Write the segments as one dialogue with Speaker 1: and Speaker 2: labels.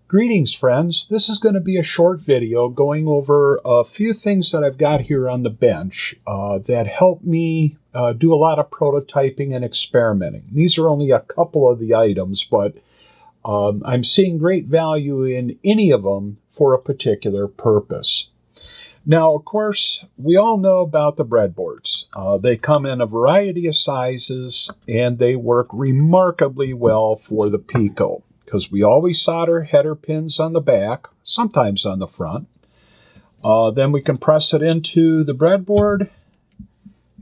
Speaker 1: Greetings, friends. This is going to be a short video going over a few things that I've got here on the bench that help me do a lot of prototyping and experimenting. These are only a couple of the items, but I'm seeing great value in any of them for a particular purpose. Now, of course, we all know about the breadboards. They come in a variety of sizes, and they work remarkably well for the Pico, because we always solder header pins on the back, sometimes on the front. Then we can press it into the breadboard,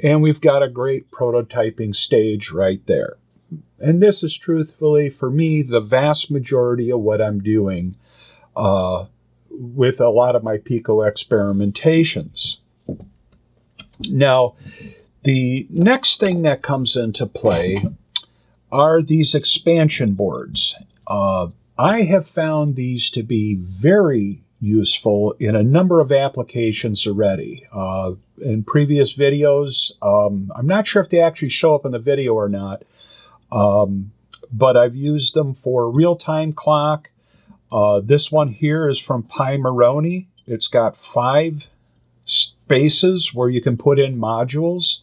Speaker 1: and we've got a great prototyping stage right there. And this is truthfully, for me, the vast majority of what I'm doing with a lot of my Pico experimentations. Now, the next thing that comes into play are these expansion boards. I have found these to be very useful in a number of applications already. In previous videos, I'm not sure if they actually show up in the video or not, but I've used them for real-time clock. This one here is from Pico. It's got 5 spaces where you can put in modules.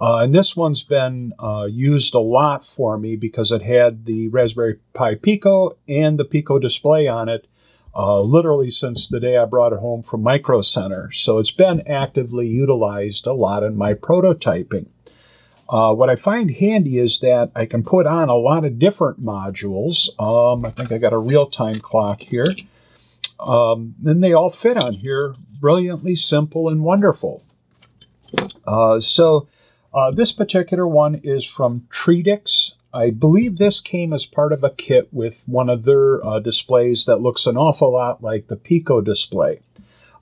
Speaker 1: And this one's been used a lot for me because it had the Raspberry Pi Pico and the Pico display on it literally since the day I brought it home from Micro Center. So it's been actively utilized a lot in my prototyping. What I find handy is that I can put on a lot of different modules. I think I got a real-time clock here. And they all fit on here, brilliantly simple and wonderful. This particular one is from Treatix. I believe this came as part of a kit with one of their displays that looks an awful lot like the Pico display.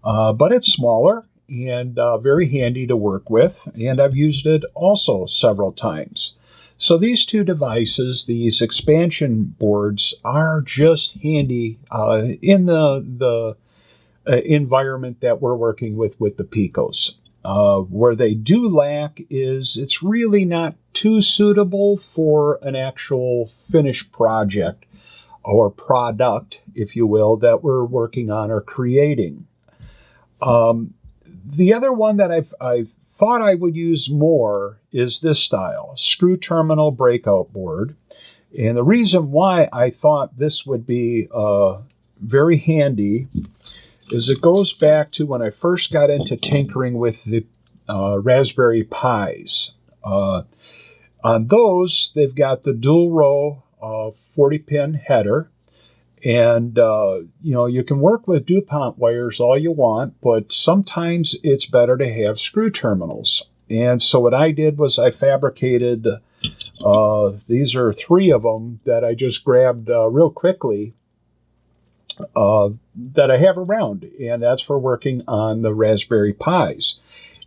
Speaker 1: But it's smaller and very handy to work with, and I've used it also several times. So these two devices, these expansion boards, are just handy in the environment that we're working with the Picos. Where they do lack is it's really not too suitable for an actual finished project or product, if you will, that we're working on or creating. The other one that I've thought I would use more is this style, screw terminal breakout board. And the reason why I thought this would be very handy is it goes back to when I first got into tinkering with the Raspberry Pis. On those, they've got the dual row 40-pin header. And, you can work with DuPont wires all you want, but sometimes it's better to have screw terminals. And so what I did was I fabricated, these are 3 of them that I just grabbed real quickly that I have around, and that's for working on the Raspberry Pis.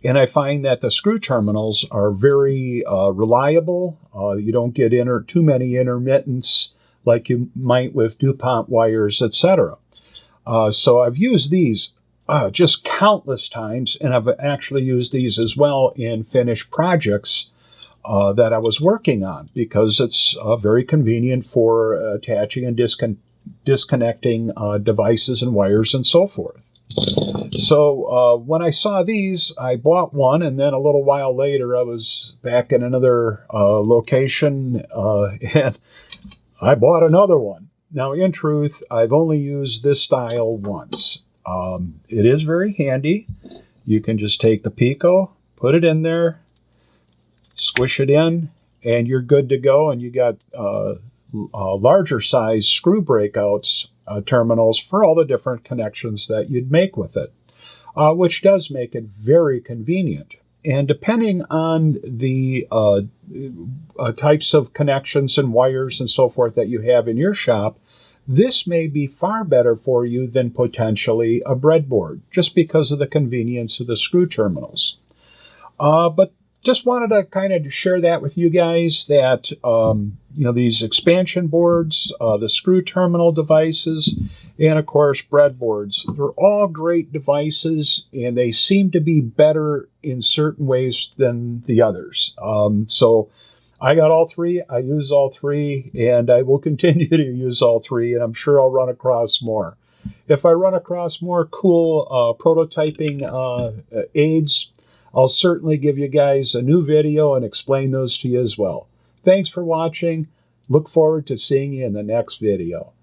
Speaker 1: And I find that the screw terminals are very reliable. You don't get too many intermittents like you might with DuPont wires, etc. So I've used these just countless times, and I've actually used these as well in finished projects that I was working on because it's very convenient for attaching and disconnecting devices and wires and so forth. So when I saw these, I bought one, and then a little while later I was back in another location and I bought another one. Now, in truth, I've only used this style once. It is very handy. You can just take the Pico, put it in there, squish it in, and you're good to go. And you got larger size screw breakouts terminals for all the different connections that you'd make with it, which does make it very convenient. And depending on the types of connections and wires and so forth that you have in your shop, this may be far better for you than potentially a breadboard, just because of the convenience of the screw terminals. But just wanted to kind of share that with you guys, that these expansion boards, the screw terminal devices, and of course breadboards, they're all great devices, and they seem to be better in certain ways than the others. So I got all three, I use all three, and I will continue to use all three, and I'm sure I'll run across more. If I run across more cool prototyping aids, I'll certainly give you guys a new video and explain those to you as well. Thanks for watching. Look forward to seeing you in the next video.